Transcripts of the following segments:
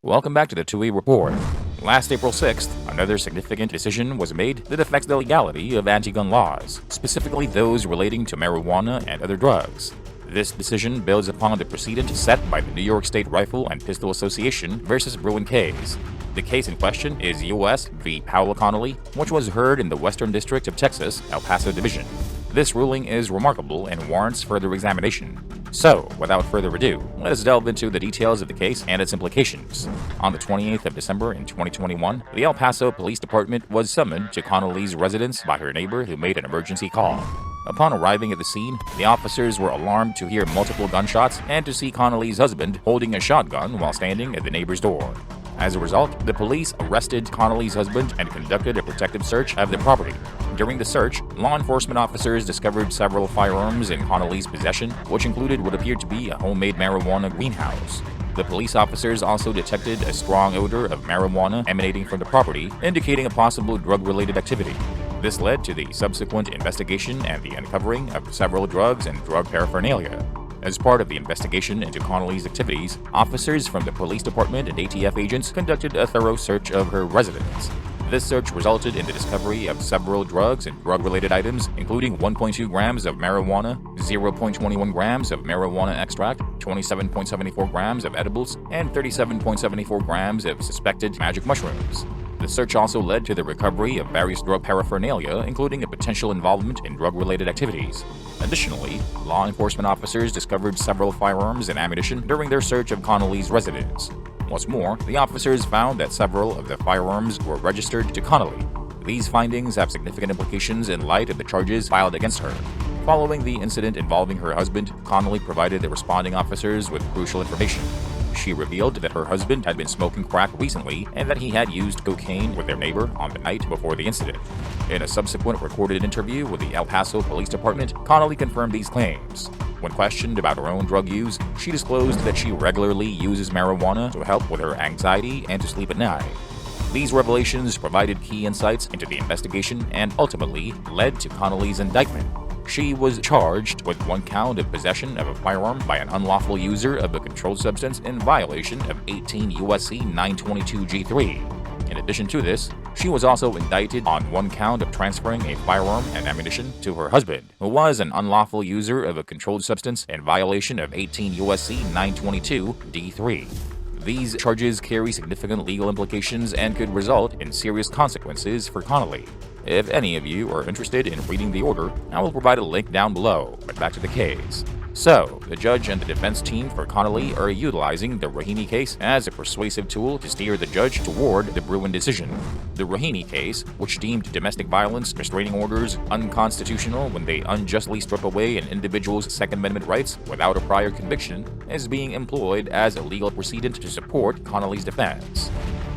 Welcome back to the 2E Report. Last April 6th, another significant decision was made that affects the legality of anti-gun laws, specifically those relating to marijuana and other drugs. This decision builds upon the precedent set by the New York State Rifle and Pistol Association versus Bruin case. The case in question is U.S. v. Paola Connolly, which was heard in the Western District of Texas, Paso Division. This ruling is remarkable and warrants further examination. So, without further ado, let us delve into the details of the case and its implications. On the 28th of December in 2021, the El Paso Police Department was summoned to Connolly's residence by her neighbor who made an emergency call. Upon arriving at the scene, the officers were alarmed to hear multiple gunshots and to see Connolly's husband holding a shotgun while standing at the neighbor's door. As a result, the police arrested Connolly's husband and conducted a protective search of the property. During the search, law enforcement officers discovered several firearms in Connolly's possession, which included what appeared to be a homemade marijuana greenhouse. The police officers also detected a strong odor of marijuana emanating from the property, indicating a possible drug-related activity. This led to the subsequent investigation and the uncovering of several drugs and drug paraphernalia. As part of the investigation into Connolly's activities, officers from the police department and ATF agents conducted a thorough search of her residence. This search resulted in the discovery of several drugs and drug-related items, including 1.2 grams of marijuana, 0.21 grams of marijuana extract, 27.74 grams of edibles, and 37.74 grams of suspected magic mushrooms. The search also led to the recovery of various drug paraphernalia, including a potential involvement in drug-related activities. Additionally, law enforcement officers discovered several firearms and ammunition during their search of Connolly's residence. What's more, the officers found that several of the firearms were registered to Connolly. These findings have significant implications in light of the charges filed against her. Following the incident involving her husband, Connolly provided the responding officers with crucial information. She revealed that her husband had been smoking crack recently and that he had used cocaine with their neighbor on the night before the incident. In a subsequent recorded interview with the El Paso Police Department, Connolly confirmed these claims. When questioned about her own drug use, she disclosed that she regularly uses marijuana to help with her anxiety and to sleep at night. These revelations provided key insights into the investigation and ultimately led to Connolly's indictment. She was charged with 1 count of possession of a firearm by an unlawful user of a controlled substance in violation of 18 U.S.C. 922 G3. In addition to this, she was also indicted on 1 count of transferring a firearm and ammunition to her husband, who was an unlawful user of a controlled substance in violation of 18 U.S.C. 922 D3. These charges carry significant legal implications and could result in serious consequences for Connolly. If any of you are interested in reading the order, I will provide a link down below. But back to the case. So, the judge and the defense team for Connolly are utilizing the Rahimi case as a persuasive tool to steer the judge toward the Bruin decision. The Rahimi case, which deemed domestic violence restraining orders unconstitutional when they unjustly strip away an individual's Second Amendment rights without a prior conviction, is being employed as a legal precedent to support Connolly's defense.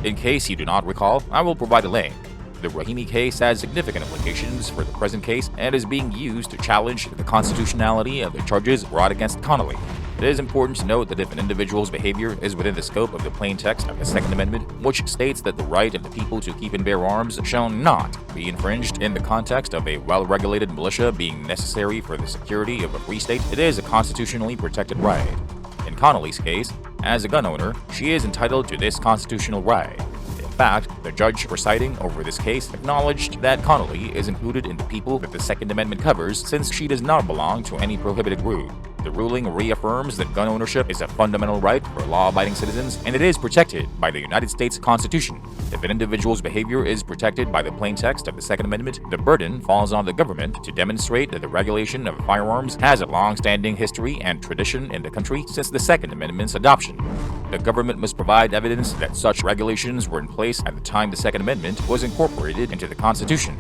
In case you do not recall, I will provide a link. The Rahimi case has significant implications for the present case and is being used to challenge the constitutionality of the charges brought against Connolly. It is important to note that if an individual's behavior is within the scope of the plain text of the Second Amendment, which states that the right of the people to keep and bear arms shall not be infringed in the context of a well-regulated militia being necessary for the security of a free state, it is a constitutionally protected right. In Connolly's case, as a gun owner, she is entitled to this constitutional right. In fact, the judge presiding over this case acknowledged that Connolly is included in the people that the Second Amendment covers since she does not belong to any prohibited group. The ruling reaffirms that gun ownership is a fundamental right for law-abiding citizens and it is protected by the United States Constitution. If an individual's behavior is protected by the plain text of the Second Amendment, the burden falls on the government to demonstrate that the regulation of firearms has a long-standing history and tradition in the country since the Second Amendment's adoption. The government must provide evidence that such regulations were in place at the time the Second Amendment was incorporated into the Constitution.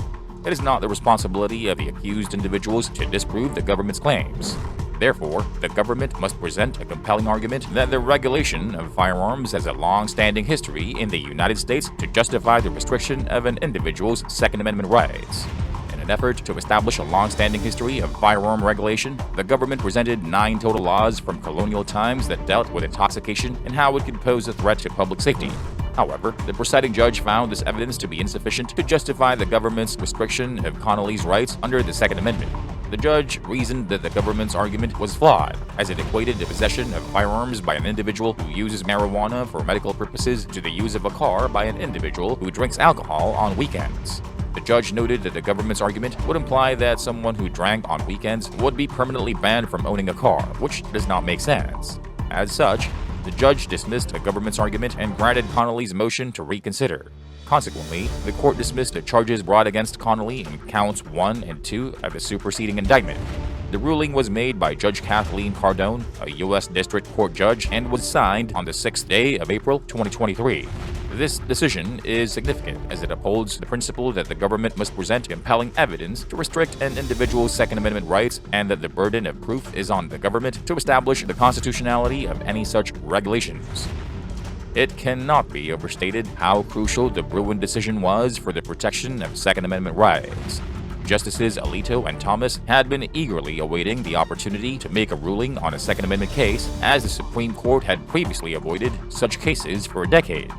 It is not the responsibility of the accused individuals to disprove the government's claims. Therefore, the government must present a compelling argument that the regulation of firearms has a long-standing history in the United States to justify the restriction of an individual's Second Amendment rights. In an effort to establish a long-standing history of firearm regulation, the government presented 9 total laws from colonial times that dealt with intoxication and how it could pose a threat to public safety. However, the presiding judge found this evidence to be insufficient to justify the government's restriction of Connolly's rights under the Second Amendment. The judge reasoned that the government's argument was flawed, as it equated the possession of firearms by an individual who uses marijuana for medical purposes to the use of a car by an individual who drinks alcohol on weekends. The judge noted that the government's argument would imply that someone who drank on weekends would be permanently banned from owning a car, which does not make sense. As such, the judge dismissed the government's argument and granted Connolly's motion to reconsider. Consequently, the court dismissed the charges brought against Connolly in counts 1 and 2 of the superseding indictment. The ruling was made by Judge Kathleen Cardone, a U.S. District Court judge, and was signed on the 6th day of April 2023. This decision is significant as it upholds the principle that the government must present compelling evidence to restrict an individual's Second Amendment rights and that the burden of proof is on the government to establish the constitutionality of any such regulations. It cannot be overstated how crucial the Bruin decision was for the protection of Second Amendment rights. Justices Alito and Thomas had been eagerly awaiting the opportunity to make a ruling on a Second Amendment case, as the Supreme Court had previously avoided such cases for a decade.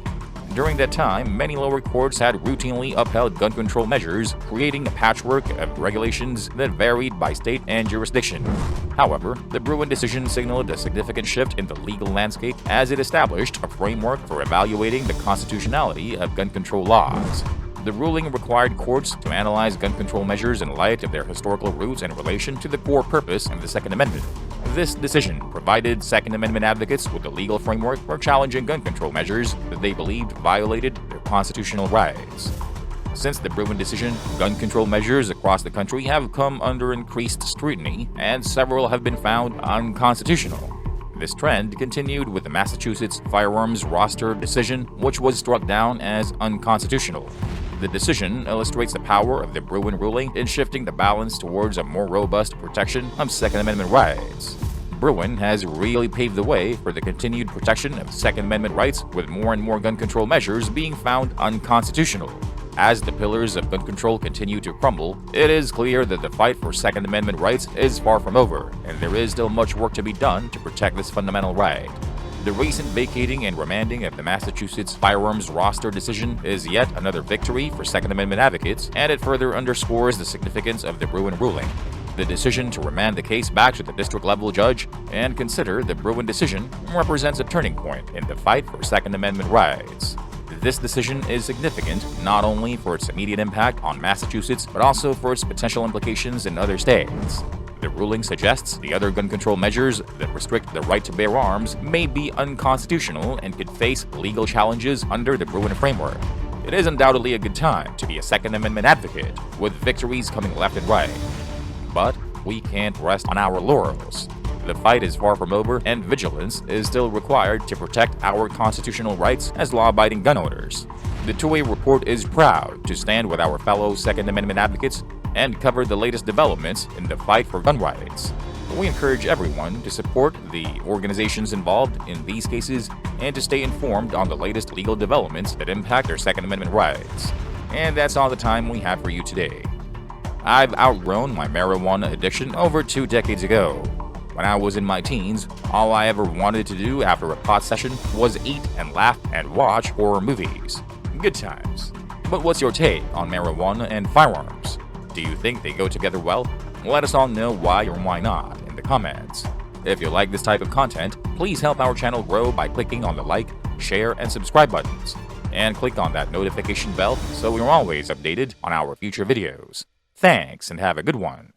During that time, many lower courts had routinely upheld gun control measures, creating a patchwork of regulations that varied by state and jurisdiction. However, the Bruin decision signaled a significant shift in the legal landscape as it established a framework for evaluating the constitutionality of gun control laws. The ruling required courts to analyze gun control measures in light of their historical roots and relation to the core purpose of the Second Amendment. This decision provided Second Amendment advocates with a legal framework for challenging gun control measures that they believed violated their constitutional rights. Since the Bruin decision, gun control measures across the country have come under increased scrutiny, and several have been found unconstitutional. This trend continued with the Massachusetts firearms roster decision, which was struck down as unconstitutional. The decision illustrates the power of the Bruin ruling in shifting the balance towards a more robust protection of Second Amendment rights. Bruin has really paved the way for the continued protection of Second Amendment rights, with more and more gun control measures being found unconstitutional. As the pillars of gun control continue to crumble, it is clear that the fight for Second Amendment rights is far from over, and there is still much work to be done to protect this fundamental right. The recent vacating and remanding of the Massachusetts firearms roster decision is yet another victory for Second Amendment advocates, and it further underscores the significance of the Bruin ruling. The decision to remand the case back to the district-level judge and consider the Bruin decision represents a turning point in the fight for Second Amendment rights. This decision is significant not only for its immediate impact on Massachusetts, but also for its potential implications in other states. The ruling suggests the other gun control measures that restrict the right to bear arms may be unconstitutional and could face legal challenges under the Bruin framework. It is undoubtedly a good time to be a Second Amendment advocate, with victories coming left and right. But we can't rest on our laurels. The fight is far from over, and vigilance is still required to protect our constitutional rights as law-abiding gun owners. The 2A Report is proud to stand with our fellow Second Amendment advocates and cover the latest developments in the fight for gun rights. We encourage everyone to support the organizations involved in these cases and to stay informed on the latest legal developments that impact their Second Amendment rights. And that's all the time we have for you today. I've outgrown my marijuana addiction over 2 decades ago. When I was in my teens, all I ever wanted to do after a pot session was eat and laugh and watch horror movies. Good times. But what's your take on marijuana and firearms? Do you think they go together well? Let us all know why or why not in the comments. If you like this type of content, please help our channel grow by clicking on the like, share, and subscribe buttons. And click on that notification bell so you're always updated on our future videos. Thanks, and have a good one.